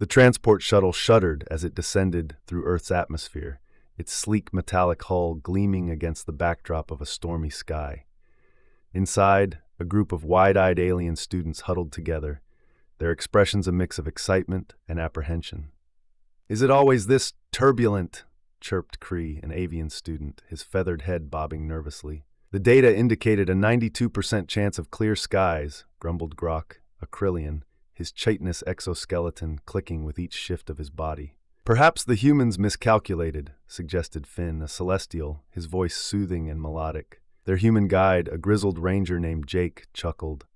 The transport shuttle shuddered as it descended through Earth's atmosphere, its sleek metallic hull gleaming against the backdrop of a stormy sky. Inside, a group of wide-eyed alien students huddled together, their expressions a mix of excitement and apprehension. "Is it always this turbulent?" chirped Cree, an avian student, his feathered head bobbing nervously. "The data indicated a 92% chance of clear skies," grumbled Grok, a Krillian, his chitinous exoskeleton clicking with each shift of his body. "Perhaps the humans miscalculated," suggested Finn, a celestial, his voice soothing and melodic. Their human guide, a grizzled ranger named Jake, chuckled.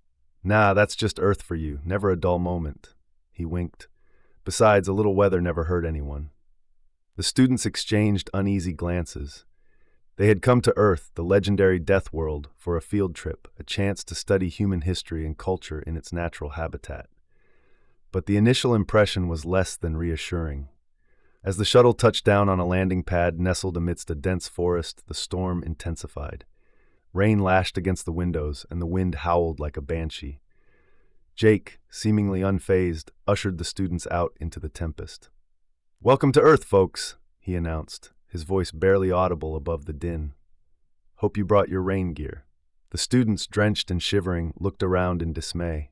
"Nah, that's just Earth for you, never a dull moment." He winked. "Besides, a little weather never hurt anyone." The students exchanged uneasy glances. They had come to Earth, the legendary Deathworld, for a field trip, a chance to study human history and culture in its natural habitat. But the initial impression was less than reassuring. As the shuttle touched down on a landing pad nestled amidst a dense forest, the storm intensified. Rain lashed against the windows, and the wind howled like a banshee. Jake, seemingly unfazed, ushered the students out into the tempest. "Welcome to Earth, folks," he announced, his voice barely audible above the din. "Hope you brought your rain gear." The students, drenched and shivering, looked around in dismay.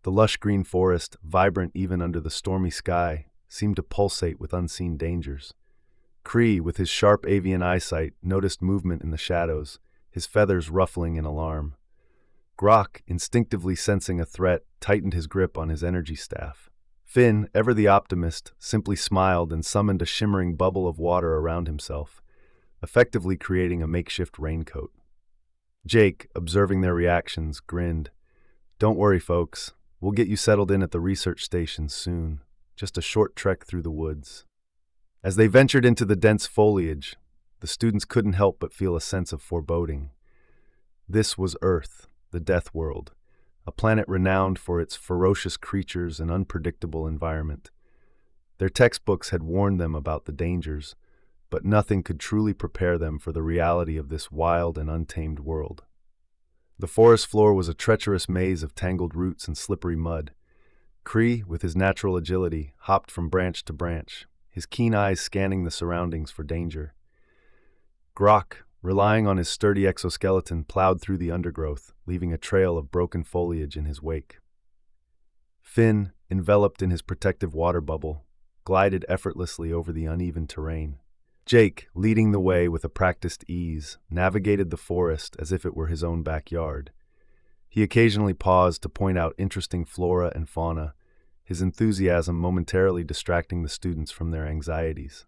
The lush green forest, vibrant even under the stormy sky, seemed to pulsate with unseen dangers. Cree, with his sharp avian eyesight, noticed movement in the shadows, his feathers ruffling in alarm. Grok, instinctively sensing a threat, tightened his grip on his energy staff. Finn, ever the optimist, simply smiled and summoned a shimmering bubble of water around himself, effectively creating a makeshift raincoat. Jake, observing their reactions, grinned. "Don't worry, folks. We'll get you settled in at the research station soon. Just a short trek through the woods." As they ventured into the dense foliage, the students couldn't help but feel a sense of foreboding. This was Earth, the Death World, a planet renowned for its ferocious creatures and unpredictable environment. Their textbooks had warned them about the dangers, but nothing could truly prepare them for the reality of this wild and untamed world. The forest floor was a treacherous maze of tangled roots and slippery mud. Cree, with his natural agility, hopped from branch to branch, his keen eyes scanning the surroundings for danger. Grok, relying on his sturdy exoskeleton, plowed through the undergrowth, leaving a trail of broken foliage in his wake. Finn, enveloped in his protective water bubble, glided effortlessly over the uneven terrain. Jake, leading the way with a practiced ease, navigated the forest as if it were his own backyard. He occasionally paused to point out interesting flora and fauna, his enthusiasm momentarily distracting the students from their anxieties.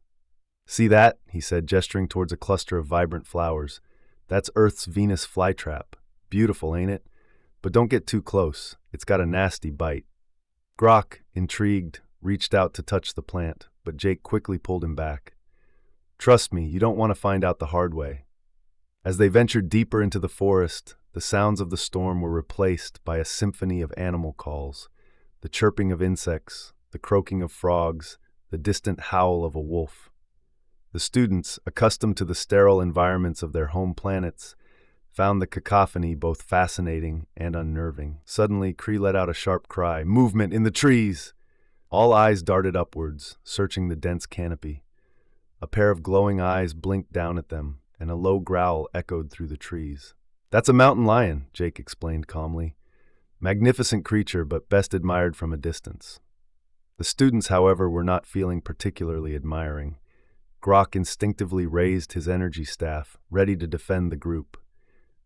"See that?" he said, gesturing towards a cluster of vibrant flowers. "That's Earth's Venus flytrap. Beautiful, ain't it? But don't get too close. It's got a nasty bite." Grok, intrigued, reached out to touch the plant, but Jake quickly pulled him back. "Trust me, you don't want to find out the hard way." As they ventured deeper into the forest, the sounds of the storm were replaced by a symphony of animal calls, the chirping of insects, the croaking of frogs, the distant howl of a wolf. The students, accustomed to the sterile environments of their home planets, found the cacophony both fascinating and unnerving. Suddenly, Cree let out a sharp cry, "Movement in the trees!" All eyes darted upwards, searching the dense canopy. A pair of glowing eyes blinked down at them, and a low growl echoed through the trees. "That's a mountain lion," Jake explained calmly. "Magnificent creature, but best admired from a distance." The students, however, were not feeling particularly admiring. Grok instinctively raised his energy staff, ready to defend the group.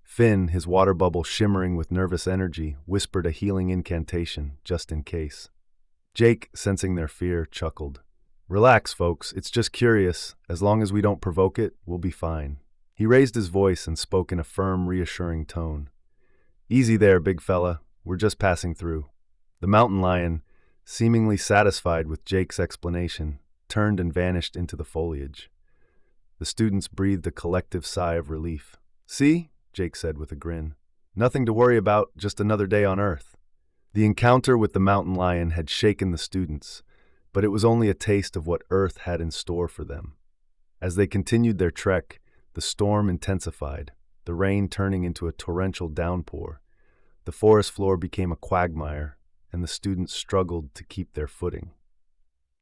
Finn, his water bubble shimmering with nervous energy, whispered a healing incantation, just in case. Jake, sensing their fear, chuckled. "Relax, folks, it's just curious. As long as we don't provoke it, we'll be fine." He raised his voice and spoke in a firm, reassuring tone. "Easy there, big fella. We're just passing through." The mountain lion, seemingly satisfied with Jake's explanation, turned and vanished into the foliage. The students breathed a collective sigh of relief. "See?" Jake said with a grin. "Nothing to worry about, just another day on Earth." The encounter with the mountain lion had shaken the students, but it was only a taste of what Earth had in store for them. As they continued their trek, the storm intensified, the rain turning into a torrential downpour. The forest floor became a quagmire, and the students struggled to keep their footing.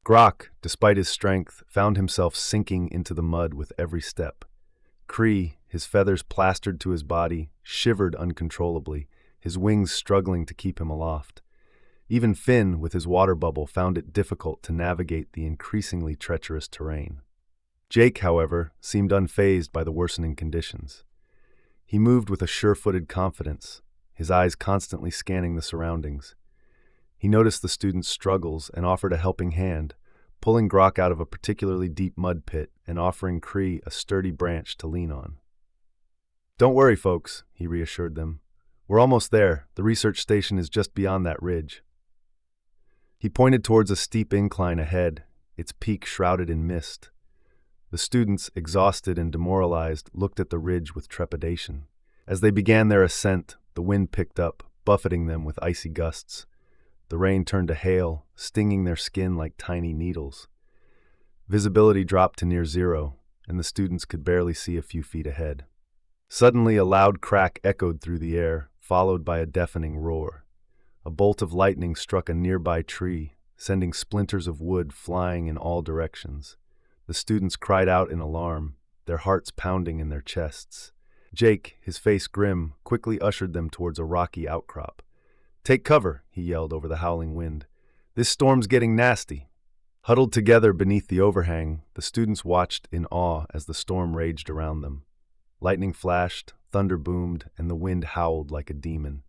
Grok, despite his strength, found himself sinking into the mud with every step. Kree, his feathers plastered to his body, shivered uncontrollably, his wings struggling to keep him aloft. Even Finn, with his water bubble, found it difficult to navigate the increasingly treacherous terrain. Jake, however, seemed unfazed by the worsening conditions. He moved with a sure-footed confidence, his eyes constantly scanning the surroundings. He noticed the students' struggles and offered a helping hand, pulling Grok out of a particularly deep mud pit and offering Kree a sturdy branch to lean on. "Don't worry, folks," he reassured them. "We're almost there. The research station is just beyond that ridge." He pointed towards a steep incline ahead, its peak shrouded in mist. The students, exhausted and demoralized, looked at the ridge with trepidation. As they began their ascent, the wind picked up, buffeting them with icy gusts. The rain turned to hail, stinging their skin like tiny needles. Visibility dropped to near zero, and the students could barely see a few feet ahead. Suddenly, a loud crack echoed through the air, followed by a deafening roar. A bolt of lightning struck a nearby tree, sending splinters of wood flying in all directions. The students cried out in alarm, their hearts pounding in their chests. Jake, his face grim, quickly ushered them towards a rocky outcrop. "Take cover," he yelled over the howling wind. "This storm's getting nasty." Huddled together beneath the overhang, the students watched in awe as the storm raged around them. Lightning flashed, thunder boomed, and the wind howled like a demon.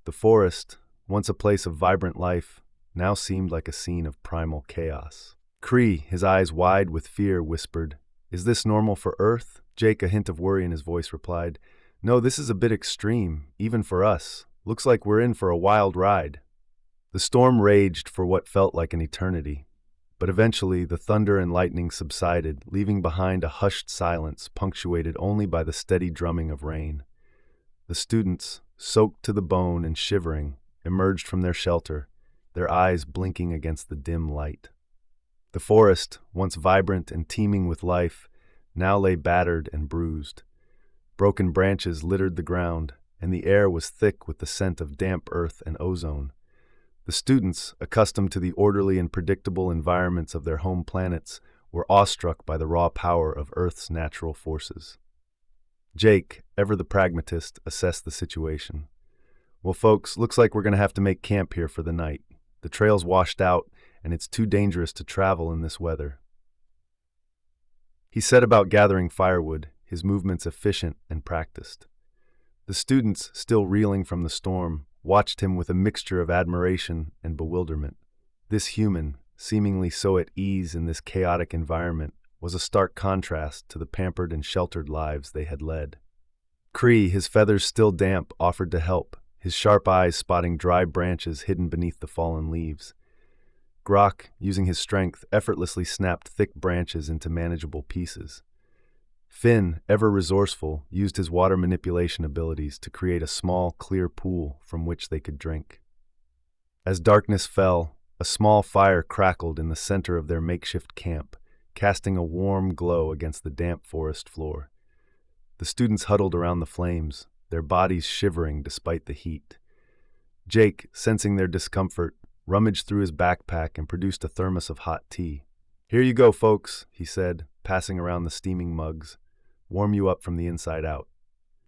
The forest, once a place of vibrant life, now seemed like a scene of primal chaos. Kree, his eyes wide with fear, whispered, "Is this normal for Earth?" Jake, a hint of worry in his voice, replied, "No, this is a bit extreme, even for us. Looks like we're in for a wild ride." The storm raged for what felt like an eternity, but eventually the thunder and lightning subsided, leaving behind a hushed silence punctuated only by the steady drumming of rain. The students, soaked to the bone and shivering, emerged from their shelter, their eyes blinking against the dim light. The forest, once vibrant and teeming with life, now lay battered and bruised. Broken branches littered the ground, and the air was thick with the scent of damp earth and ozone. The students, accustomed to the orderly and predictable environments of their home planets, were awestruck by the raw power of Earth's natural forces. Jake, ever the pragmatist, assessed the situation. "Well, folks, looks like we're going to have to make camp here for the night. The trail's washed out, and it's too dangerous to travel in this weather." He set about gathering firewood, his movements efficient and practiced. The students, still reeling from the storm, watched him with a mixture of admiration and bewilderment. This human, seemingly so at ease in this chaotic environment, was a stark contrast to the pampered and sheltered lives they had led. Kree, his feathers still damp, offered to help, his sharp eyes spotting dry branches hidden beneath the fallen leaves. Grok, using his strength, effortlessly snapped thick branches into manageable pieces. Finn, ever resourceful, used his water manipulation abilities to create a small, clear pool from which they could drink. As darkness fell, a small fire crackled in the center of their makeshift camp, casting a warm glow against the damp forest floor. The students huddled around the flames, their bodies shivering despite the heat. Jake, sensing their discomfort, rummaged through his backpack and produced a thermos of hot tea. "Here you go, folks," he said, passing around the steaming mugs. "Warm you up from the inside out."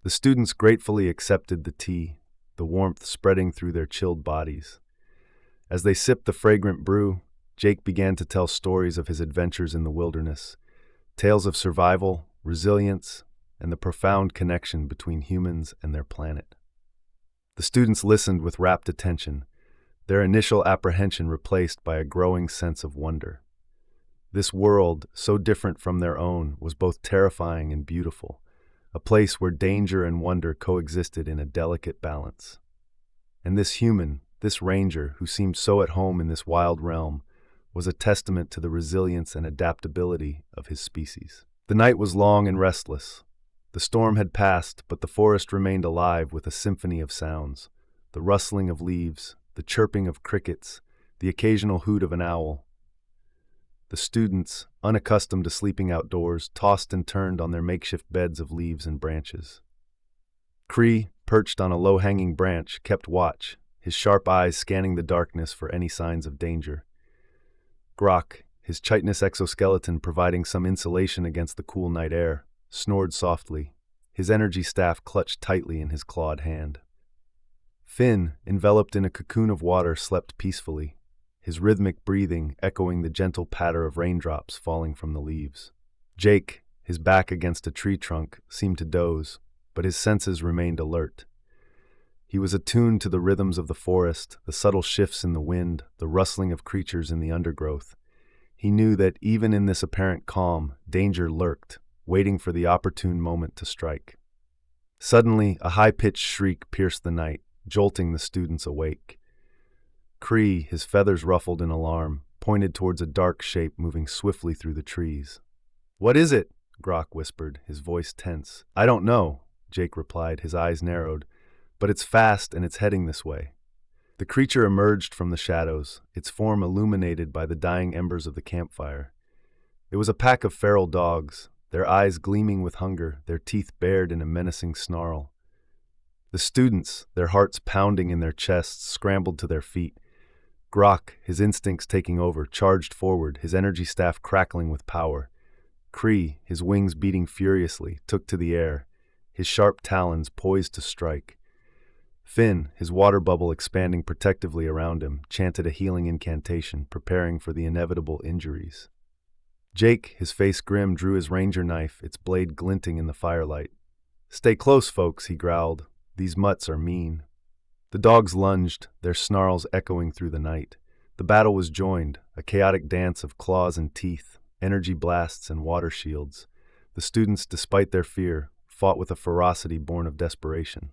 The students gratefully accepted the tea, the warmth spreading through their chilled bodies. As they sipped the fragrant brew, Jake began to tell stories of his adventures in the wilderness, tales of survival, resilience, and the profound connection between humans and their planet. The students listened with rapt attention, their initial apprehension replaced by a growing sense of wonder. This world, so different from their own, was both terrifying and beautiful, a place where danger and wonder coexisted in a delicate balance. And this human, this ranger, who seemed so at home in this wild realm, was a testament to the resilience and adaptability of his species. The night was long and restless. The storm had passed, but the forest remained alive with a symphony of sounds, the rustling of leaves, the chirping of crickets, the occasional hoot of an owl. The students, unaccustomed to sleeping outdoors, tossed and turned on their makeshift beds of leaves and branches. Kree, perched on a low-hanging branch, kept watch, his sharp eyes scanning the darkness for any signs of danger. Grok, his chitinous exoskeleton providing some insulation against the cool night air, snored softly, his energy staff clutched tightly in his clawed hand. Finn, enveloped in a cocoon of water, slept peacefully, his rhythmic breathing echoing the gentle patter of raindrops falling from the leaves. Jake, his back against a tree trunk, seemed to doze, but his senses remained alert. He was attuned to the rhythms of the forest, the subtle shifts in the wind, the rustling of creatures in the undergrowth. He knew that even in this apparent calm, danger lurked, waiting for the opportune moment to strike. Suddenly, a high-pitched shriek pierced the night, jolting the students awake. Cree, his feathers ruffled in alarm, pointed towards a dark shape moving swiftly through the trees. "What is it?" Grok whispered, his voice tense. "I don't know," Jake replied, his eyes narrowed, "but it's fast and it's heading this way." The creature emerged from the shadows, its form illuminated by the dying embers of the campfire. It was a pack of feral dogs, their eyes gleaming with hunger, their teeth bared in a menacing snarl. The students, their hearts pounding in their chests, scrambled to their feet. Grok, his instincts taking over, charged forward, his energy staff crackling with power. Cree, his wings beating furiously, took to the air, his sharp talons poised to strike. Finn, his water bubble expanding protectively around him, chanted a healing incantation, preparing for the inevitable injuries. Jake, his face grim, drew his ranger knife, its blade glinting in the firelight. "Stay close, folks," he growled. "These mutts are mean." The dogs lunged, their snarls echoing through the night. The battle was joined, a chaotic dance of claws and teeth, energy blasts and water shields. The students, despite their fear, fought with a ferocity born of desperation.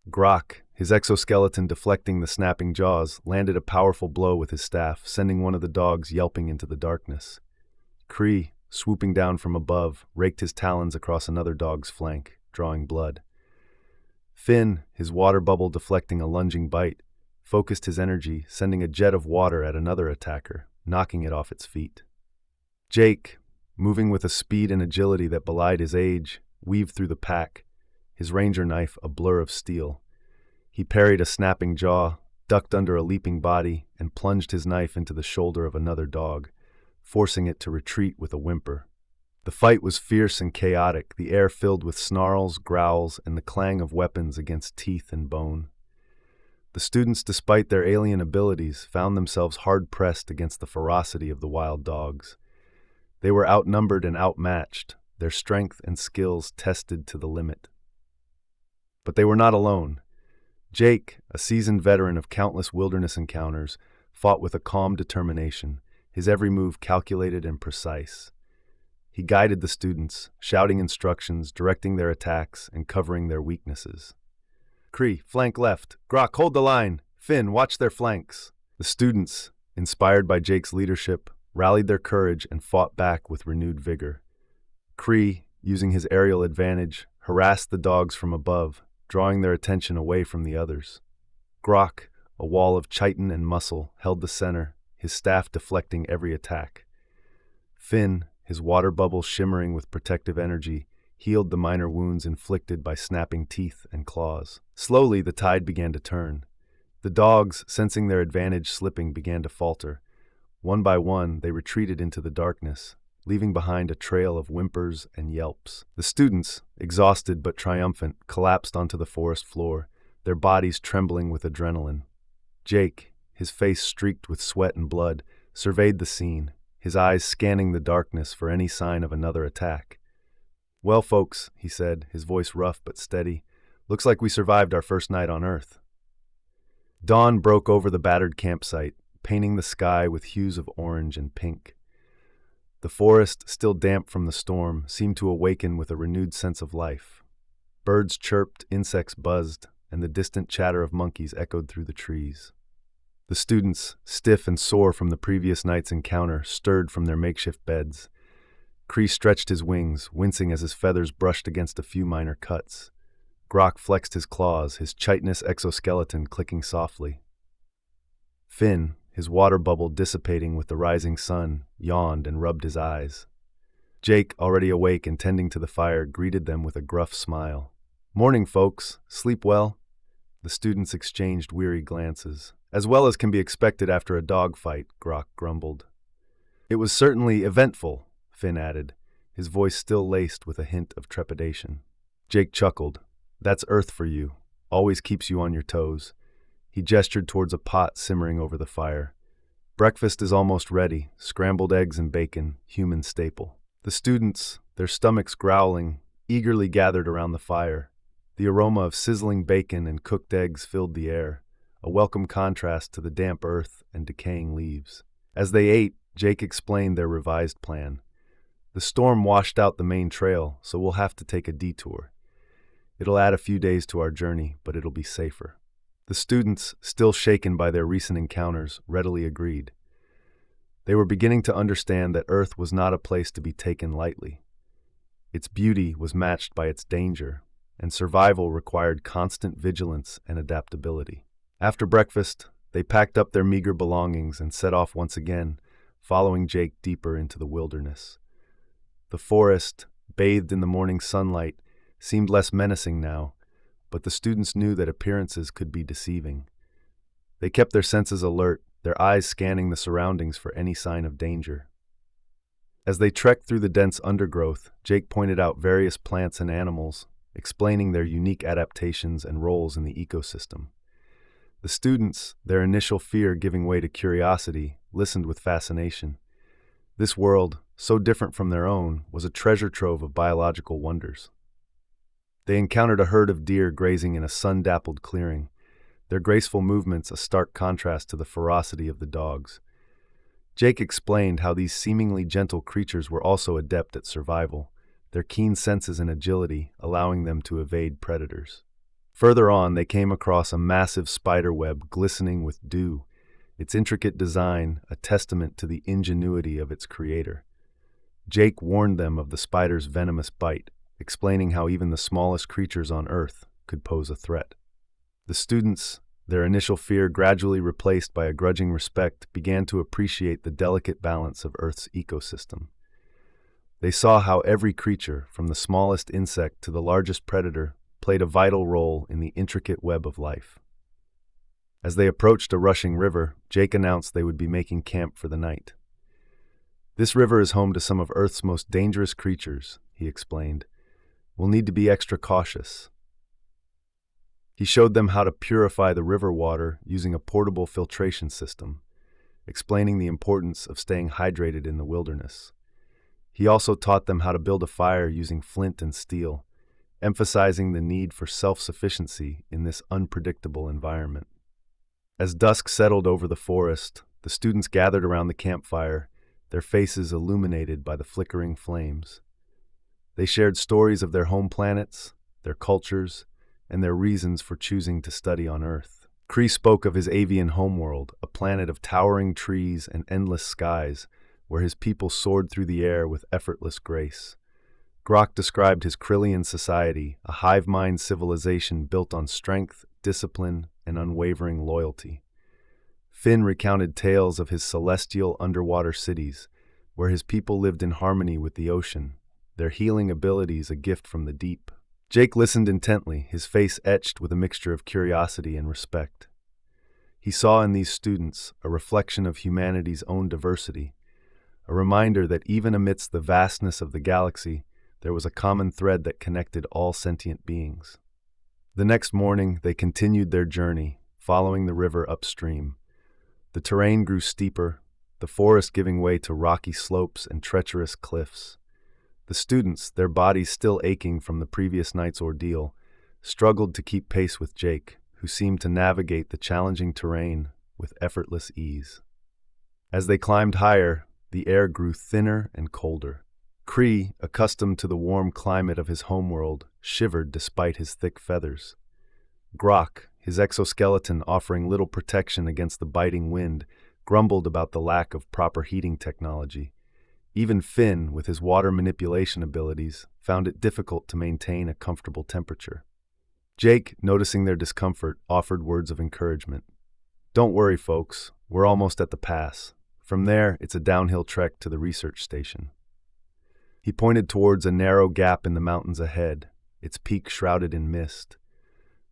Grok, his exoskeleton deflecting the snapping jaws, landed a powerful blow with his staff, sending one of the dogs yelping into the darkness. Cree, swooping down from above, raked his talons across another dog's flank, drawing blood. Finn, his water bubble deflecting a lunging bite, focused his energy, sending a jet of water at another attacker, knocking it off its feet. Jake, moving with a speed and agility that belied his age, weaved through the pack, his ranger knife a blur of steel. He parried a snapping jaw, ducked under a leaping body, and plunged his knife into the shoulder of another dog, forcing it to retreat with a whimper. The fight was fierce and chaotic, the air filled with snarls, growls, and the clang of weapons against teeth and bone. The students, despite their alien abilities, found themselves hard-pressed against the ferocity of the wild dogs. They were outnumbered and outmatched, their strength and skills tested to the limit. But they were not alone. Jake, a seasoned veteran of countless wilderness encounters, fought with a calm determination, his every move calculated and precise. He guided the students, shouting instructions, directing their attacks, and covering their weaknesses. "Cree, flank left. Grok, hold the line. Finn, watch their flanks." The students, inspired by Jake's leadership, rallied their courage and fought back with renewed vigor. Cree, using his aerial advantage, harassed the dogs from above, drawing their attention away from the others. Grok, a wall of chitin and muscle, held the center, his staff deflecting every attack. Finn, his water bubble shimmering with protective energy, healed the minor wounds inflicted by snapping teeth and claws. Slowly, the tide began to turn. The dogs, sensing their advantage slipping, began to falter. One by one, they retreated into the darkness, leaving behind a trail of whimpers and yelps. The students, exhausted but triumphant, collapsed onto the forest floor, their bodies trembling with adrenaline. Jake, his face streaked with sweat and blood, surveyed the scene, his eyes scanning the darkness for any sign of another attack. "Well, folks," he said, his voice rough but steady, "looks like we survived our first night on Earth." Dawn broke over the battered campsite, painting the sky with hues of orange and pink. The forest, still damp from the storm, seemed to awaken with a renewed sense of life. Birds chirped, insects buzzed, and the distant chatter of monkeys echoed through the trees. The students, stiff and sore from the previous night's encounter, stirred from their makeshift beds. Cree stretched his wings, wincing as his feathers brushed against a few minor cuts. Grok flexed his claws, his chitinous exoskeleton clicking softly. Finn, his water bubble dissipating with the rising sun, yawned and rubbed his eyes. Jake, already awake and tending to the fire, greeted them with a gruff smile. "Morning, folks. Sleep well?" The students exchanged weary glances. "As well as can be expected after a dogfight," Grok grumbled. It was certainly eventful, Finn added, his voice still laced with a hint of trepidation. Jake chuckled. That's Earth for you. Always keeps you on your toes. He gestured towards a pot simmering over the fire. Breakfast is almost ready, scrambled eggs and bacon, human staple. The students, their stomachs growling, eagerly gathered around the fire. The aroma of sizzling bacon and cooked eggs filled the air, a welcome contrast to the damp earth and decaying leaves. As they ate, Jake explained their revised plan. The storm washed out the main trail, so we'll have to take a detour. It'll add a few days to our journey, but it'll be safer. The students, still shaken by their recent encounters, readily agreed. They were beginning to understand that Earth was not a place to be taken lightly. Its beauty was matched by its danger, and survival required constant vigilance and adaptability. After breakfast, they packed up their meager belongings and set off once again, following Jake deeper into the wilderness. The forest, bathed in the morning sunlight, seemed less menacing now, but the students knew that appearances could be deceiving. They kept their senses alert, their eyes scanning the surroundings for any sign of danger. As they trekked through the dense undergrowth, Jake pointed out various plants and animals, explaining their unique adaptations and roles in the ecosystem. The students, their initial fear giving way to curiosity, listened with fascination. This world, so different from their own, was a treasure trove of biological wonders. They encountered a herd of deer grazing in a sun-dappled clearing, their graceful movements a stark contrast to the ferocity of the dogs. Jake explained how these seemingly gentle creatures were also adept at survival, their keen senses and agility allowing them to evade predators. Further on, they came across a massive spider web glistening with dew, its intricate design a testament to the ingenuity of its creator. Jake warned them of the spider's venomous bite, explaining how even the smallest creatures on Earth could pose a threat. The students, their initial fear gradually replaced by a grudging respect, began to appreciate the delicate balance of Earth's ecosystem. They saw how every creature, from the smallest insect to the largest predator, played a vital role in the intricate web of life. As they approached a rushing river, Jake announced they would be making camp for the night. This river is home to some of Earth's most dangerous creatures, he explained. We'll need to be extra cautious. He showed them how to purify the river water using a portable filtration system, explaining the importance of staying hydrated in the wilderness. He also taught them how to build a fire using flint and steel, emphasizing the need for self-sufficiency in this unpredictable environment. As dusk settled over the forest, the students gathered around the campfire, their faces illuminated by the flickering flames. They shared stories of their home planets, their cultures, and their reasons for choosing to study on Earth. Cree spoke of his avian homeworld, a planet of towering trees and endless skies, where his people soared through the air with effortless grace. Grok described his Krillian society, a hive-mind civilization built on strength, discipline, and unwavering loyalty. Finn recounted tales of his celestial underwater cities, where his people lived in harmony with the ocean, their healing abilities a gift from the deep. Jake listened intently, his face etched with a mixture of curiosity and respect. He saw in these students a reflection of humanity's own diversity, a reminder that even amidst the vastness of the galaxy, there was a common thread that connected all sentient beings. The next morning, they continued their journey, following the river upstream. The terrain grew steeper, the forest giving way to rocky slopes and treacherous cliffs. The students, their bodies still aching from the previous night's ordeal, struggled to keep pace with Jake, who seemed to navigate the challenging terrain with effortless ease. As they climbed higher, the air grew thinner and colder. Cree, accustomed to the warm climate of his homeworld, shivered despite his thick feathers. Grok, his exoskeleton offering little protection against the biting wind, grumbled about the lack of proper heating technology. Even Finn, with his water manipulation abilities, found it difficult to maintain a comfortable temperature. Jake, noticing their discomfort, offered words of encouragement. Don't worry, folks. We're almost at the pass. From there, it's a downhill trek to the research station. He pointed towards a narrow gap in the mountains ahead, its peak shrouded in mist.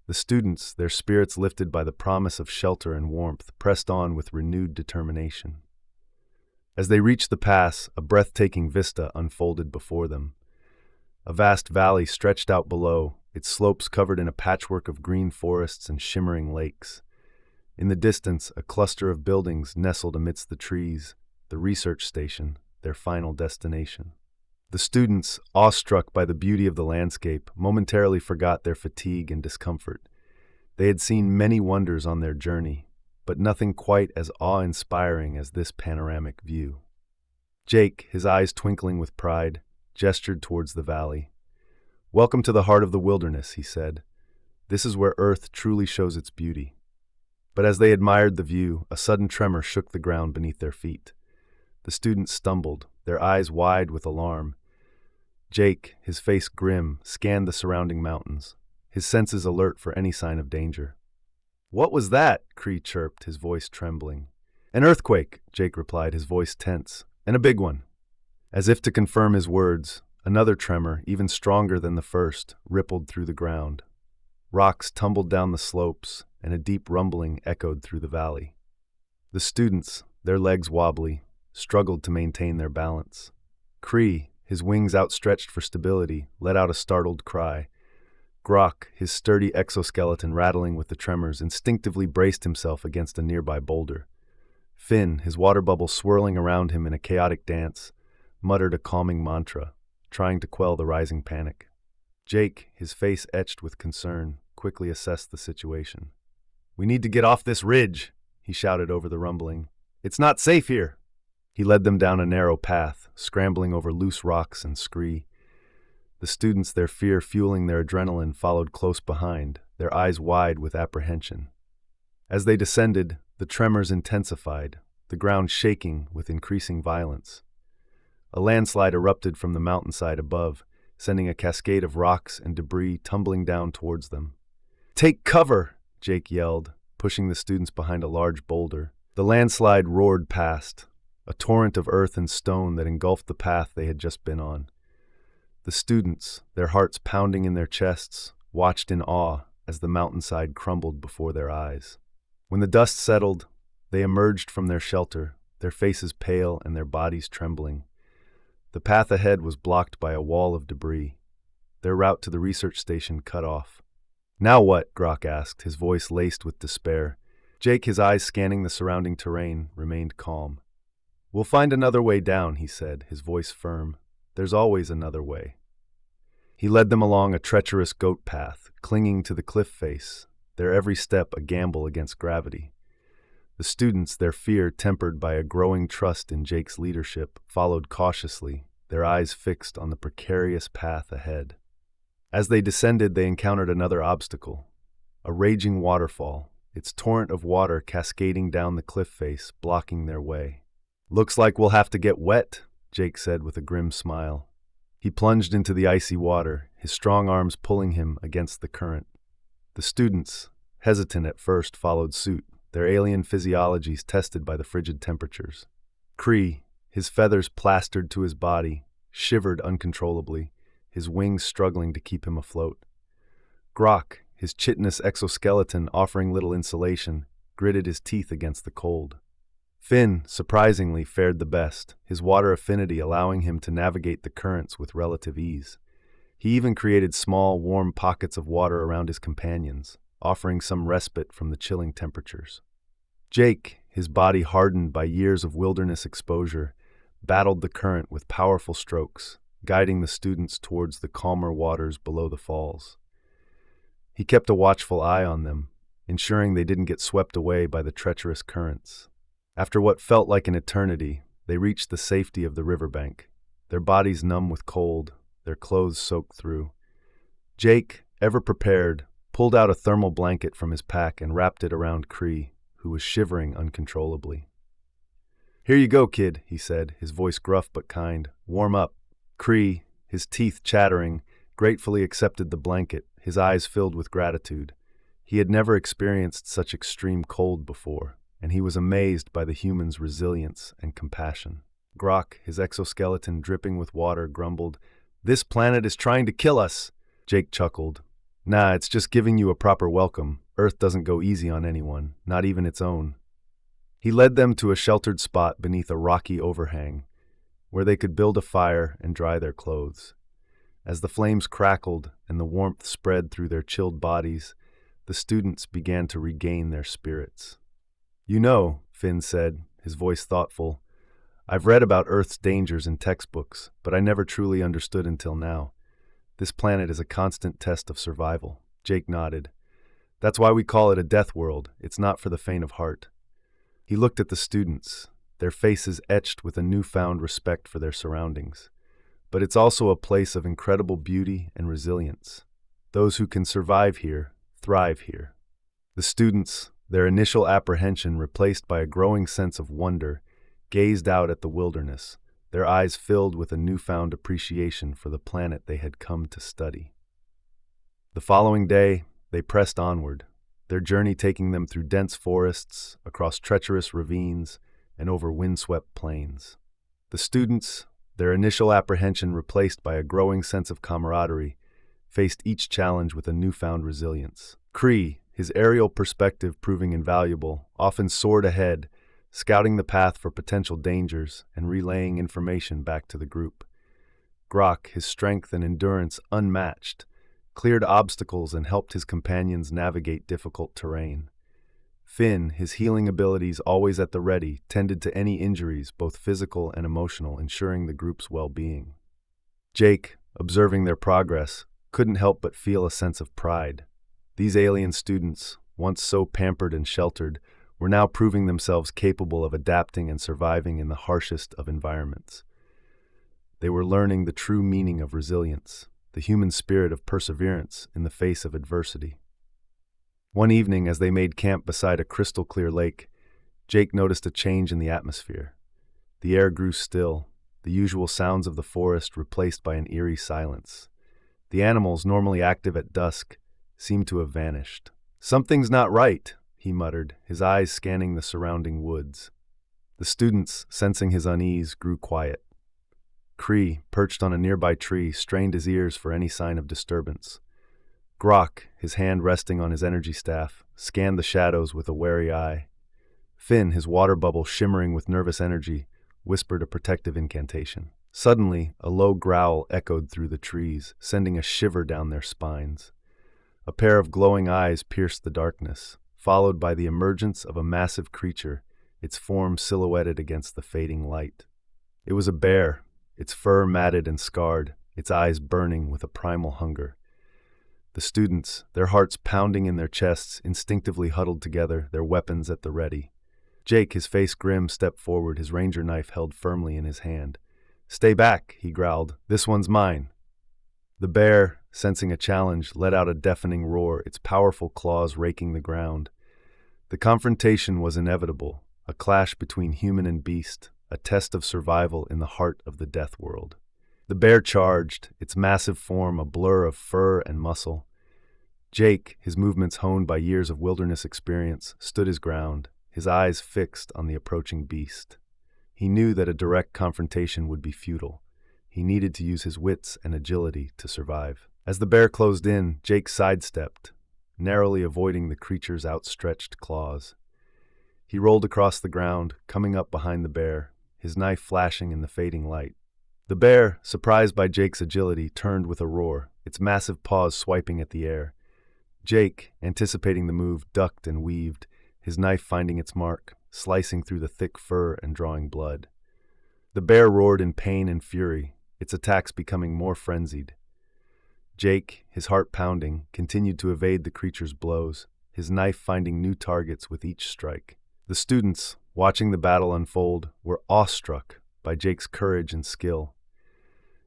The students, their spirits lifted by the promise of shelter and warmth, pressed on with renewed determination. As they reached the pass, a breathtaking vista unfolded before them. A vast valley stretched out below, its slopes covered in a patchwork of green forests and shimmering lakes. In the distance, a cluster of buildings nestled amidst the trees, the research station, their final destination. The students, awestruck by the beauty of the landscape, momentarily forgot their fatigue and discomfort. They had seen many wonders on their journey, but nothing quite as awe-inspiring as this panoramic view. Jake, his eyes twinkling with pride, gestured towards the valley. "Welcome to the heart of the wilderness," he said. "This is where Earth truly shows its beauty." But as they admired the view, a sudden tremor shook the ground beneath their feet. The students stumbled, their eyes wide with alarm. Jake, his face grim, scanned the surrounding mountains, his senses alert for any sign of danger. "What was that?" Cree chirped, his voice trembling. "An earthquake," Jake replied, his voice tense. "And a big one." As if to confirm his words, another tremor, even stronger than the first, rippled through the ground. Rocks tumbled down the slopes, and a deep rumbling echoed through the valley. The students, their legs wobbly, struggled to maintain their balance. Cree, his wings outstretched for stability, let out a startled cry. Grok, his sturdy exoskeleton rattling with the tremors, instinctively braced himself against a nearby boulder. Finn, his water bubble swirling around him in a chaotic dance, muttered a calming mantra, trying to quell the rising panic. Jake, his face etched with concern, quickly assessed the situation. "We need to get off this ridge," he shouted over the rumbling. "It's not safe here." He led them down a narrow path, scrambling over loose rocks and scree. The students, their fear fueling their adrenaline, followed close behind, their eyes wide with apprehension. As they descended, the tremors intensified, the ground shaking with increasing violence. A landslide erupted from the mountainside above, sending a cascade of rocks and debris tumbling down towards them. "Take cover!" Jake yelled, pushing the students behind a large boulder. The landslide roared past, a torrent of earth and stone that engulfed the path they had just been on. The students, their hearts pounding in their chests, watched in awe as the mountainside crumbled before their eyes. When the dust settled, they emerged from their shelter, their faces pale and their bodies trembling. The path ahead was blocked by a wall of debris, their route to the research station cut off. "Now what?" Grok asked, his voice laced with despair. Jake, his eyes scanning the surrounding terrain, remained calm. "We'll find another way down," he said, his voice firm. "There's always another way." He led them along a treacherous goat path, clinging to the cliff face, their every step a gamble against gravity. The students, their fear tempered by a growing trust in Jake's leadership, followed cautiously, their eyes fixed on the precarious path ahead. As they descended, they encountered another obstacle, a raging waterfall, its torrent of water cascading down the cliff face, blocking their way. "Looks like we'll have to get wet," Jake said with a grim smile. He plunged into the icy water, his strong arms pulling him against the current. The students, hesitant at first, followed suit, their alien physiologies tested by the frigid temperatures. Cree, his feathers plastered to his body, shivered uncontrollably, his wings struggling to keep him afloat. Grok, his chitinous exoskeleton offering little insulation, gritted his teeth against the cold. Finn, surprisingly, fared the best, his water affinity allowing him to navigate the currents with relative ease. He even created small, warm pockets of water around his companions, offering some respite from the chilling temperatures. Jake, his body hardened by years of wilderness exposure, battled the current with powerful strokes, guiding the students towards the calmer waters below the falls. He kept a watchful eye on them, ensuring they didn't get swept away by the treacherous currents. After what felt like an eternity, they reached the safety of the riverbank, their bodies numb with cold, their clothes soaked through. Jake, ever prepared, pulled out a thermal blanket from his pack and wrapped it around Cree, who was shivering uncontrollably. "Here you go, kid," he said, his voice gruff but kind. "Warm up." Cree, his teeth chattering, gratefully accepted the blanket, his eyes filled with gratitude. He had never experienced such extreme cold before, and he was amazed by the human's resilience and compassion. Grok, his exoskeleton dripping with water, grumbled, "This planet is trying to kill us." Jake chuckled. "Nah, it's just giving you a proper welcome. Earth doesn't go easy on anyone, not even its own." He led them to a sheltered spot beneath a rocky overhang, where they could build a fire and dry their clothes. As the flames crackled and the warmth spread through their chilled bodies, the students began to regain their spirits. "You know," Finn said, his voice thoughtful, "I've read about Earth's dangers in textbooks, but I never truly understood until now. This planet is a constant test of survival." Jake nodded. "That's why we call it a death world. It's not for the faint of heart." He looked at the students, their faces etched with a newfound respect for their surroundings. "But it's also a place of incredible beauty and resilience. Those who can survive here, thrive here." The students, their initial apprehension replaced by a growing sense of wonder, gazed out at the wilderness, their eyes filled with a newfound appreciation for the planet they had come to study. The following day, they pressed onward, their journey taking them through dense forests, across treacherous ravines, and over windswept plains. The students, their initial apprehension replaced by a growing sense of camaraderie, faced each challenge with a newfound resilience. Cree, his aerial perspective proving invaluable, often soared ahead, scouting the path for potential dangers and relaying information back to the group. Grok, his strength and endurance unmatched, cleared obstacles and helped his companions navigate difficult terrain. Finn, his healing abilities always at the ready, tended to any injuries, both physical and emotional, ensuring the group's well-being. Jake, observing their progress, couldn't help but feel a sense of pride. These alien students, once so pampered and sheltered, were now proving themselves capable of adapting and surviving in the harshest of environments. They were learning the true meaning of resilience, the human spirit of perseverance in the face of adversity. One evening, as they made camp beside a crystal-clear lake, Jake noticed a change in the atmosphere. The air grew still, the usual sounds of the forest replaced by an eerie silence. The animals, normally active at dusk, seemed to have vanished. "Something's not right," he muttered, his eyes scanning the surrounding woods. The students, sensing his unease, grew quiet. Cree, perched on a nearby tree, strained his ears for any sign of disturbance. Grok, his hand resting on his energy staff, scanned the shadows with a wary eye. Finn, his water bubble shimmering with nervous energy, whispered a protective incantation. Suddenly, a low growl echoed through the trees, sending a shiver down their spines. A pair of glowing eyes pierced the darkness, followed by the emergence of a massive creature, its form silhouetted against the fading light. It was a bear, its fur matted and scarred, its eyes burning with a primal hunger. The students, their hearts pounding in their chests, instinctively huddled together, their weapons at the ready. Jake, his face grim, stepped forward, his ranger knife held firmly in his hand. "Stay back," he growled. "This one's mine." The bear, sensing a challenge, let out a deafening roar, its powerful claws raking the ground. The confrontation was inevitable, a clash between human and beast, a test of survival in the heart of the death world. The bear charged, its massive form a blur of fur and muscle. Jake, his movements honed by years of wilderness experience, stood his ground, his eyes fixed on the approaching beast. He knew that a direct confrontation would be futile. He needed to use his wits and agility to survive. As the bear closed in, Jake sidestepped, narrowly avoiding the creature's outstretched claws. He rolled across the ground, coming up behind the bear, his knife flashing in the fading light. The bear, surprised by Jake's agility, turned with a roar, its massive paws swiping at the air. Jake, anticipating the move, ducked and weaved, his knife finding its mark, slicing through the thick fur and drawing blood. The bear roared in pain and fury, its attacks becoming more frenzied. Jake, his heart pounding, continued to evade the creature's blows, his knife finding new targets with each strike. The students, watching the battle unfold, were awestruck by Jake's courage and skill.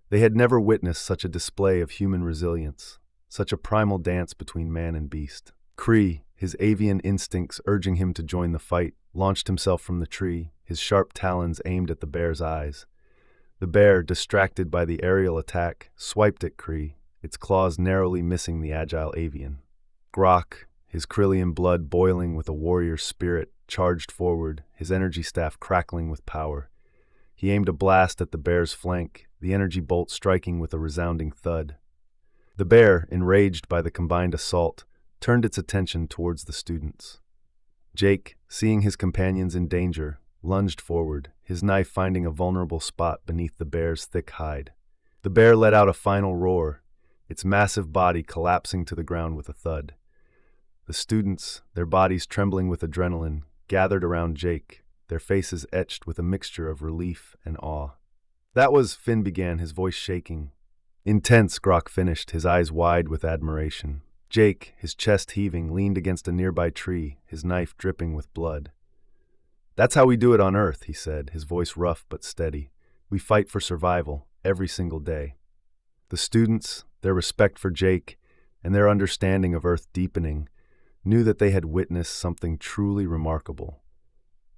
They had never witnessed such a display of human resilience, such a primal dance between man and beast. Cree, his avian instincts urging him to join the fight, launched himself from the tree, his sharp talons aimed at the bear's eyes. The bear, distracted by the aerial attack, swiped at Cree, its claws narrowly missing the agile avian. Grok, his Krillian blood boiling with a warrior's spirit, charged forward, his energy staff crackling with power. He aimed a blast at the bear's flank, the energy bolt striking with a resounding thud. The bear, enraged by the combined assault, turned its attention towards the students. Jake, seeing his companions in danger, lunged forward, his knife finding a vulnerable spot beneath the bear's thick hide. The bear let out a final roar, its massive body collapsing to the ground with a thud. The students, their bodies trembling with adrenaline, gathered around Jake, their faces etched with a mixture of relief and awe. "That was," Finn began, his voice shaking. "Intense," Grok finished, his eyes wide with admiration. Jake, his chest heaving, leaned against a nearby tree, his knife dripping with blood. "That's how we do it on Earth," he said, his voice rough but steady. "We fight for survival, every single day." The students, their respect for Jake, and their understanding of Earth deepening, knew that they had witnessed something truly remarkable,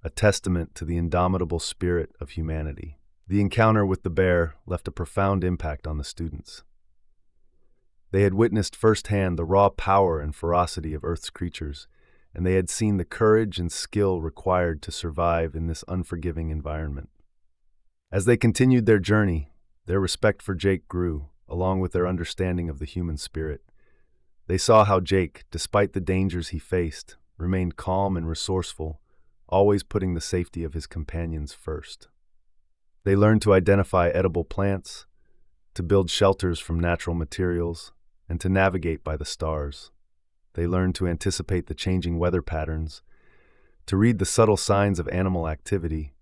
a testament to the indomitable spirit of humanity. The encounter with the bear left a profound impact on the students. They had witnessed firsthand the raw power and ferocity of Earth's creatures, and they had seen the courage and skill required to survive in this unforgiving environment. As they continued their journey, their respect for Jake grew, along with their understanding of the human spirit. They saw how Jake, despite the dangers he faced, remained calm and resourceful, always putting the safety of his companions first. They learned to identify edible plants, to build shelters from natural materials, and to navigate by the stars. They learned to anticipate the changing weather patterns, to read the subtle signs of animal activity,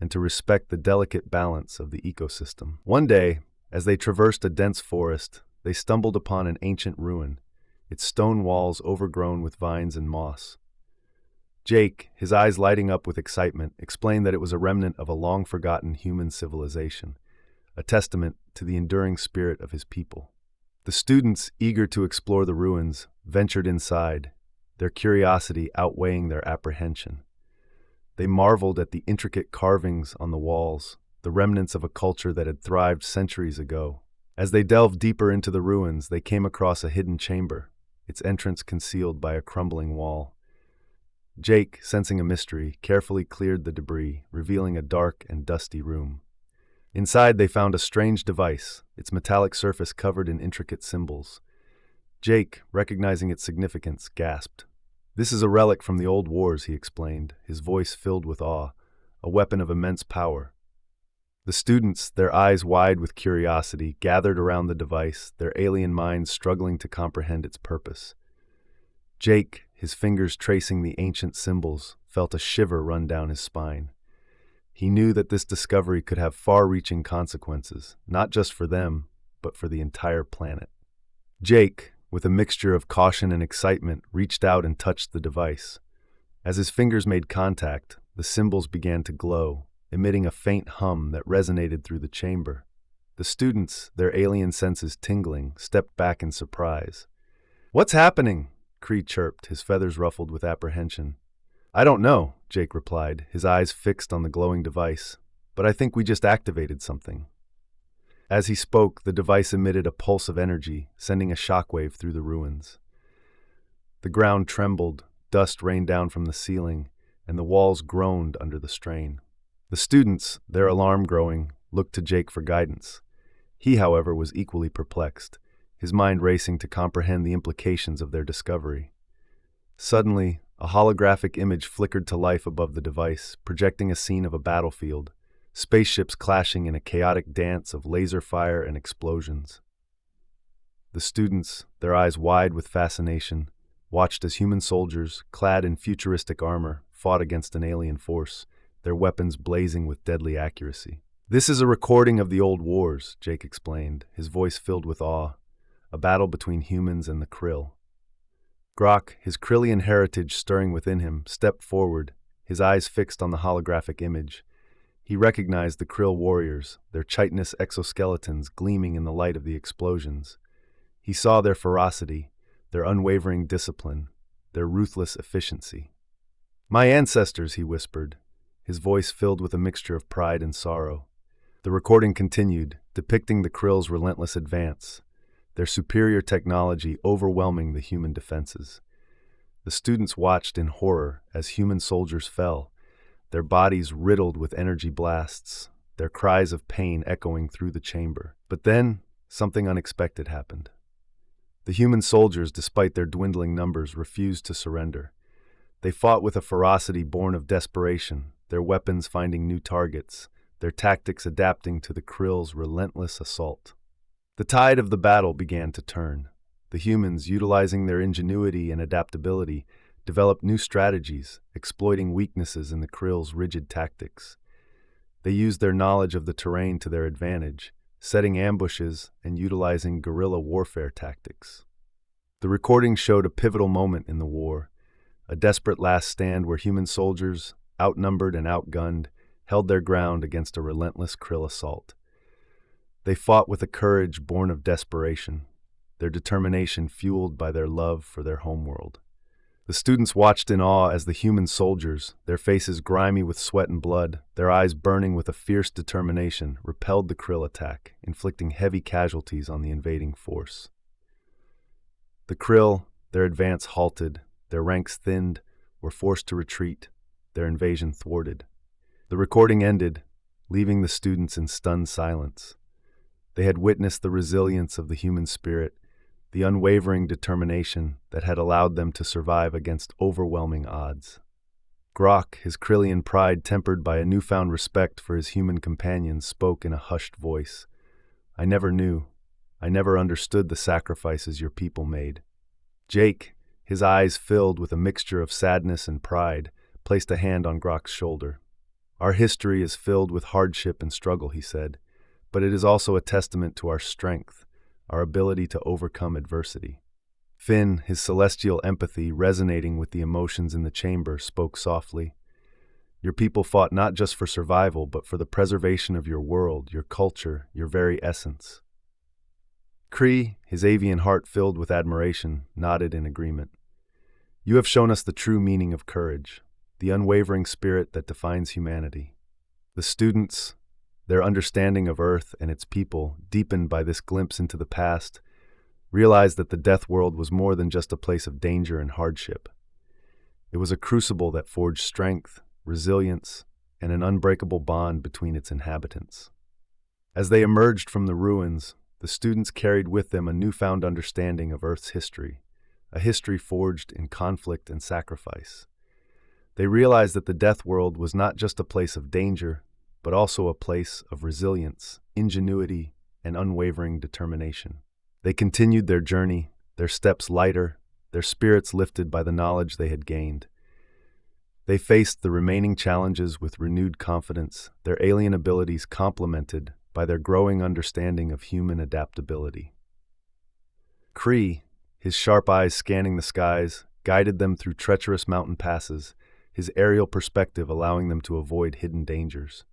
and to respect the delicate balance of the ecosystem. One day, as they traversed a dense forest, they stumbled upon an ancient ruin, its stone walls overgrown with vines and moss. Jake, his eyes lighting up with excitement, explained that it was a remnant of a long-forgotten human civilization, a testament to the enduring spirit of his people. The students, eager to explore the ruins, ventured inside, their curiosity outweighing their apprehension. They marveled at the intricate carvings on the walls, the remnants of a culture that had thrived centuries ago. As they delved deeper into the ruins, they came across a hidden chamber, its entrance concealed by a crumbling wall. Jake, sensing a mystery, carefully cleared the debris, revealing a dark and dusty room. Inside, they found a strange device, its metallic surface covered in intricate symbols. Jake, recognizing its significance, gasped. "This is a relic from the old wars," he explained, his voice filled with awe, "a weapon of immense power." The students, their eyes wide with curiosity, gathered around the device, their alien minds struggling to comprehend its purpose. Jake, his fingers tracing the ancient symbols, felt a shiver run down his spine. He knew that this discovery could have far-reaching consequences, not just for them, but for the entire planet. Jake, with a mixture of caution and excitement, reached out and touched the device. As his fingers made contact, the symbols began to glow, emitting a faint hum that resonated through the chamber. The students, their alien senses tingling, stepped back in surprise. "What's happening?" Cree chirped, his feathers ruffled with apprehension. "I don't know," Jake replied, his eyes fixed on the glowing device, "but I think we just activated something." As he spoke, the device emitted a pulse of energy, sending a shockwave through the ruins. The ground trembled, dust rained down from the ceiling, and the walls groaned under the strain. The students, their alarm growing, looked to Jake for guidance. He, however, was equally perplexed, his mind racing to comprehend the implications of their discovery. Suddenly, a holographic image flickered to life above the device, projecting a scene of a battlefield, spaceships clashing in a chaotic dance of laser fire and explosions. The students, their eyes wide with fascination, watched as human soldiers, clad in futuristic armor, fought against an alien force, their weapons blazing with deadly accuracy. "This is a recording of the old wars," Jake explained, his voice filled with awe, "a battle between humans and the Krill." Grok, his Krillian heritage stirring within him, stepped forward, his eyes fixed on the holographic image. He recognized the Krill warriors, their chitinous exoskeletons gleaming in the light of the explosions. He saw their ferocity, their unwavering discipline, their ruthless efficiency. "My ancestors," he whispered, his voice filled with a mixture of pride and sorrow. The recording continued, depicting the Krill's relentless advance, their superior technology overwhelming the human defenses. The students watched in horror as human soldiers fell, their bodies riddled with energy blasts, their cries of pain echoing through the chamber. But then, something unexpected happened. The human soldiers, despite their dwindling numbers, refused to surrender. They fought with a ferocity born of desperation, their weapons finding new targets, their tactics adapting to the Krill's relentless assault. The tide of the battle began to turn. The humans, utilizing their ingenuity and adaptability, developed new strategies, exploiting weaknesses in the Krill's rigid tactics. They used their knowledge of the terrain to their advantage, setting ambushes and utilizing guerrilla warfare tactics. The recording showed a pivotal moment in the war, a desperate last stand where human soldiers, outnumbered and outgunned, held their ground against a relentless Krill assault. They fought with a courage born of desperation, their determination fueled by their love for their homeworld. The students watched in awe as the human soldiers, their faces grimy with sweat and blood, their eyes burning with a fierce determination, repelled the Krill attack, inflicting heavy casualties on the invading force. The Krill, their advance halted, their ranks thinned, were forced to retreat, their invasion thwarted. The recording ended, leaving the students in stunned silence. They had witnessed the resilience of the human spirit, the unwavering determination that had allowed them to survive against overwhelming odds. Grok, his Krillian pride tempered by a newfound respect for his human companions, spoke in a hushed voice. I never understood the sacrifices your people made. Jake, his eyes filled with a mixture of sadness and pride, placed a hand on Grok's shoulder. Our history is filled with hardship and struggle, he said, but it is also a testament to our strength, our ability to overcome adversity. Finn, his celestial empathy resonating with the emotions in the chamber, spoke softly. Your people fought not just for survival, but for the preservation of your world, your culture, your very essence. Kree, his avian heart filled with admiration, nodded in agreement. You have shown us the true meaning of courage, the unwavering spirit that defines humanity. The students, their understanding of Earth and its people, deepened by this glimpse into the past, realized that the Deathworld was more than just a place of danger and hardship. It was a crucible that forged strength, resilience, and an unbreakable bond between its inhabitants. As they emerged from the ruins, the students carried with them a newfound understanding of Earth's history, a history forged in conflict and sacrifice. They realized that the Deathworld was not just a place of danger, but also a place of resilience, ingenuity, and unwavering determination. They continued their journey, their steps lighter, their spirits lifted by the knowledge they had gained. They faced the remaining challenges with renewed confidence, their alien abilities complemented by their growing understanding of human adaptability. Kree, his sharp eyes scanning the skies, guided them through treacherous mountain passes, his aerial perspective allowing them to avoid hidden dangers.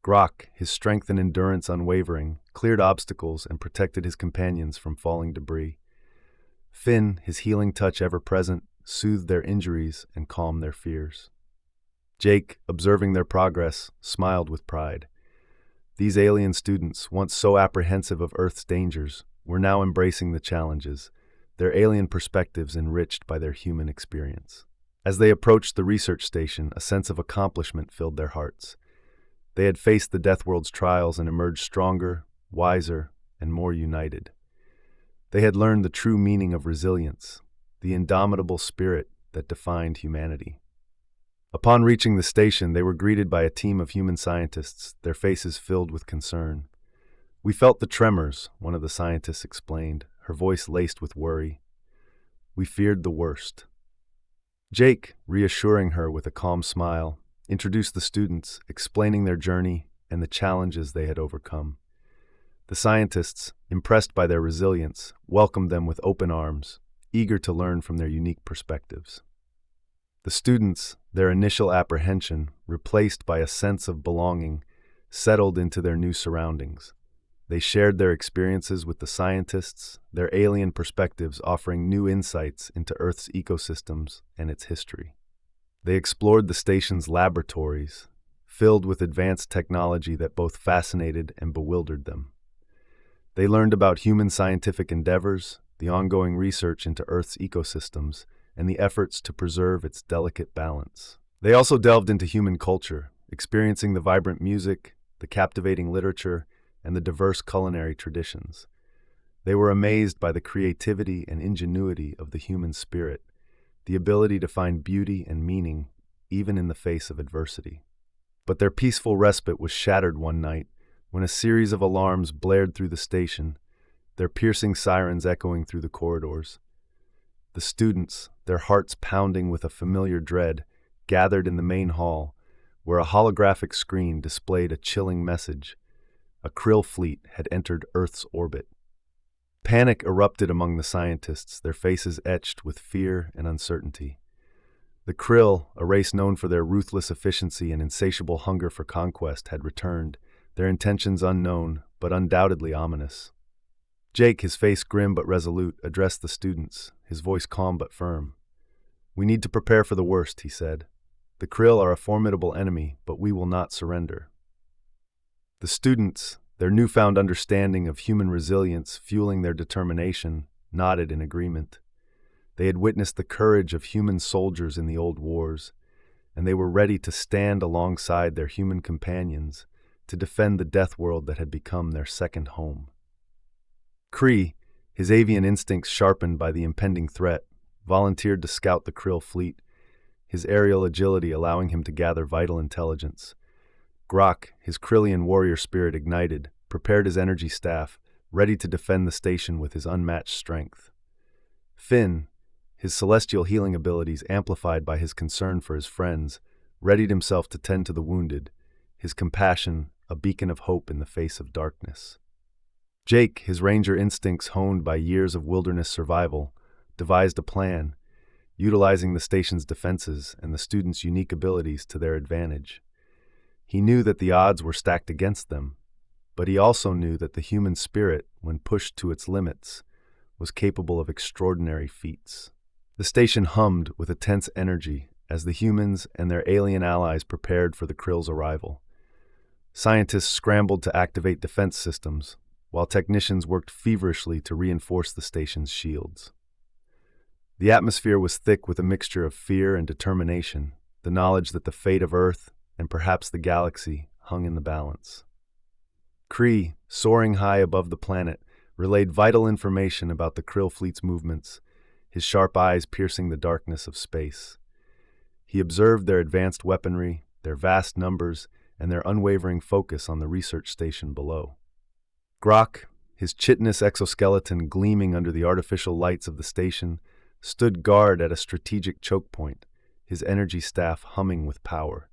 Grok, his strength and endurance unwavering, cleared obstacles and protected his companions from falling debris. Finn, his healing touch ever present, soothed their injuries and calmed their fears. Jake, observing their progress, smiled with pride. These alien students, once so apprehensive of Earth's dangers, were now embracing the challenges, their alien perspectives enriched by their human experience. As they approached the research station, a sense of accomplishment filled their hearts. They had faced the Deathworld's trials and emerged stronger, wiser, and more united. They had learned the true meaning of resilience, the indomitable spirit that defined humanity. Upon reaching the station, they were greeted by a team of human scientists, their faces filled with concern. We felt the tremors, one of the scientists explained, her voice laced with worry. We feared the worst. Jake, reassuring her with a calm smile, introduced the students, explaining their journey and the challenges they had overcome. The scientists, impressed by their resilience, welcomed them with open arms, eager to learn from their unique perspectives. The students, their initial apprehension, replaced by a sense of belonging, settled into their new surroundings. They shared their experiences with the scientists, their alien perspectives offering new insights into Earth's ecosystems and its history. They explored the station's laboratories, filled with advanced technology that both fascinated and bewildered them. They learned about human scientific endeavors, the ongoing research into Earth's ecosystems, and the efforts to preserve its delicate balance. They also delved into human culture, experiencing the vibrant music, the captivating literature, and the diverse culinary traditions. They were amazed by the creativity and ingenuity of the human spirit, the ability to find beauty and meaning even in the face of adversity. But their peaceful respite was shattered one night when a series of alarms blared through the station, their piercing sirens echoing through the corridors. The students, their hearts pounding with a familiar dread, gathered in the main hall, where a holographic screen displayed a chilling message. A Krill fleet had entered Earth's orbit. Panic erupted among the scientists, their faces etched with fear and uncertainty. The Krill, a race known for their ruthless efficiency and insatiable hunger for conquest, had returned, their intentions unknown, but undoubtedly ominous. Jake, his face grim but resolute, addressed the students, his voice calm but firm. "We need to prepare for the worst," he said. "The Krill are a formidable enemy, but we will not surrender." The students, their newfound understanding of human resilience fueling their determination, nodded in agreement. They had witnessed the courage of human soldiers in the old wars, and they were ready to stand alongside their human companions to defend the Deathworld that had become their second home. Kree, his avian instincts sharpened by the impending threat, volunteered to scout the Krill fleet, his aerial agility allowing him to gather vital intelligence. Grok, his Krillian warrior spirit ignited, prepared his energy staff, ready to defend the station with his unmatched strength. Finn, his celestial healing abilities amplified by his concern for his friends, readied himself to tend to the wounded, his compassion a beacon of hope in the face of darkness. Jake, his ranger instincts honed by years of wilderness survival, devised a plan, utilizing the station's defenses and the students' unique abilities to their advantage. He knew that the odds were stacked against them, but he also knew that the human spirit, when pushed to its limits, was capable of extraordinary feats. The station hummed with a tense energy as the humans and their alien allies prepared for the Krill's arrival. Scientists scrambled to activate defense systems, while technicians worked feverishly to reinforce the station's shields. The atmosphere was thick with a mixture of fear and determination, the knowledge that the fate of Earth, and perhaps the galaxy, hung in the balance. Kree, soaring high above the planet, relayed vital information about the Krill fleet's movements, his sharp eyes piercing the darkness of space. He observed their advanced weaponry, their vast numbers, and their unwavering focus on the research station below. Grok, his chitinous exoskeleton gleaming under the artificial lights of the station, stood guard at a strategic choke point, his energy staff humming with power.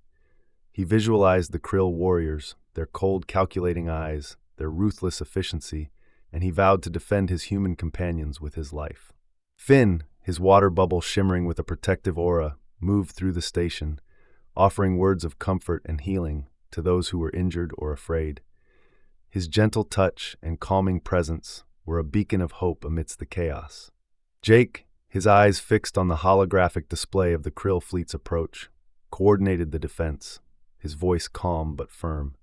He visualized the Krill warriors, their cold, calculating eyes, their ruthless efficiency, and he vowed to defend his human companions with his life. Finn, his water bubble shimmering with a protective aura, moved through the station, offering words of comfort and healing to those who were injured or afraid. His gentle touch and calming presence were a beacon of hope amidst the chaos. Jake, his eyes fixed on the holographic display of the Krill fleet's approach, coordinated the defense, his voice calm but firm.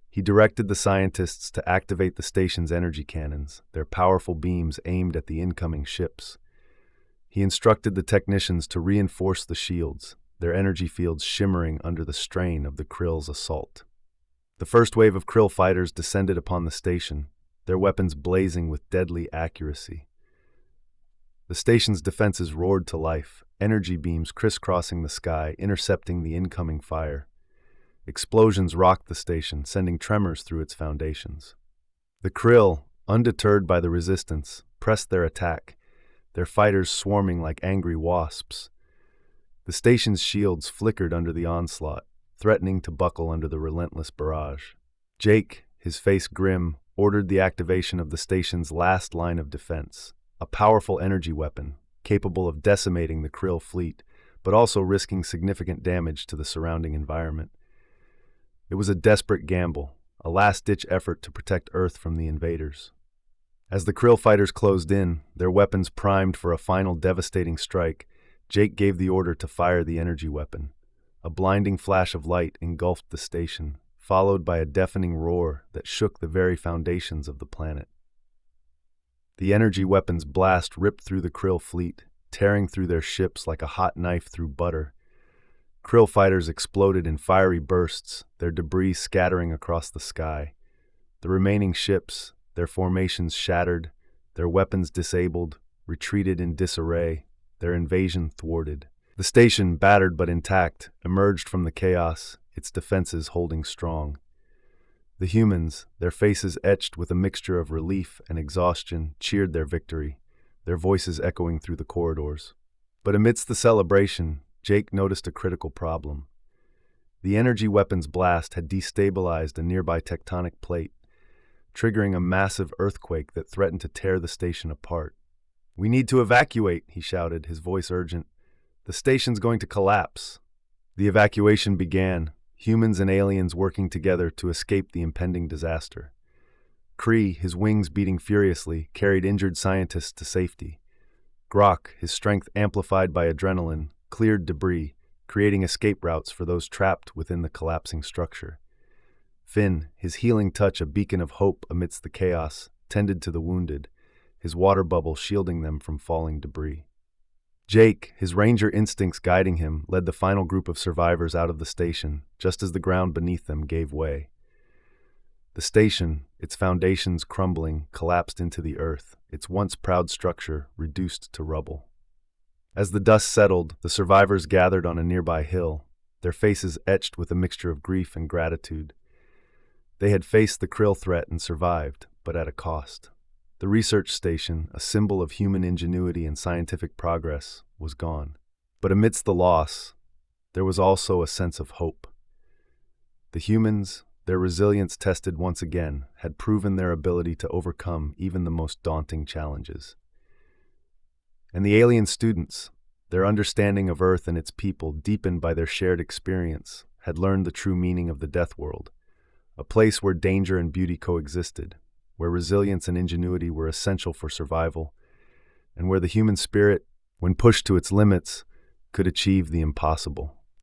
He directed the scientists to activate the station's energy cannons, their powerful beams aimed at the incoming ships. He instructed the technicians to reinforce the shields, their energy fields shimmering under the strain of the Krill's assault. The first wave of Krill fighters descended upon the station, their weapons blazing with deadly accuracy. The station's defenses roared to life, energy beams crisscrossing the sky, intercepting the incoming fire. Explosions rocked the station, sending tremors through its foundations. The Krill, undeterred by the resistance, pressed their attack, their fighters swarming like angry wasps. The station's shields flickered under the onslaught, threatening to buckle under the relentless barrage. Jake, his face grim, ordered the activation of the station's last line of defense, a powerful energy weapon, capable of decimating the Krill fleet, but also risking significant damage to the surrounding environment. It was a desperate gamble, a last-ditch effort to protect Earth from the invaders. As the Krill fighters closed in, their weapons primed for a final devastating strike, Jake gave the order to fire the energy weapon. A blinding flash of light engulfed the station, followed by a deafening roar that shook the very foundations of the planet. The energy weapon's blast ripped through the Krill fleet, tearing through their ships like a hot knife through butter. Krill fighters exploded in fiery bursts, their debris scattering across the sky. The remaining ships, their formations shattered, their weapons disabled, retreated in disarray, their invasion thwarted. The station, battered but intact, emerged from the chaos, its defenses holding strong. The humans, their faces etched with a mixture of relief and exhaustion, cheered their victory, their voices echoing through the corridors. But amidst the celebration, Jake noticed a critical problem. The energy weapon's blast had destabilized a nearby tectonic plate, triggering a massive earthquake that threatened to tear the station apart. "We need to evacuate," he shouted, his voice urgent. "The station's going to collapse." The evacuation began, humans and aliens working together to escape the impending disaster. Kree, his wings beating furiously, carried injured scientists to safety. Grok, his strength amplified by adrenaline, cleared debris, creating escape routes for those trapped within the collapsing structure. Finn, his healing touch a beacon of hope amidst the chaos, tended to the wounded, his water bubble shielding them from falling debris. Jake, his ranger instincts guiding him, led the final group of survivors out of the station, just as the ground beneath them gave way. The station, its foundations crumbling, collapsed into the earth, its once proud structure reduced to rubble. As the dust settled, the survivors gathered on a nearby hill, their faces etched with a mixture of grief and gratitude. They had faced the Krill threat and survived, but at a cost. The research station, a symbol of human ingenuity and scientific progress, was gone. But amidst the loss, there was also a sense of hope. The humans, their resilience tested once again, had proven their ability to overcome even the most daunting challenges. And the alien students, their understanding of Earth and its people deepened by their shared experience, had learned the true meaning of the Deathworld, a place where danger and beauty coexisted, where resilience and ingenuity were essential for survival, and where the human spirit, when pushed to its limits, could achieve the impossible.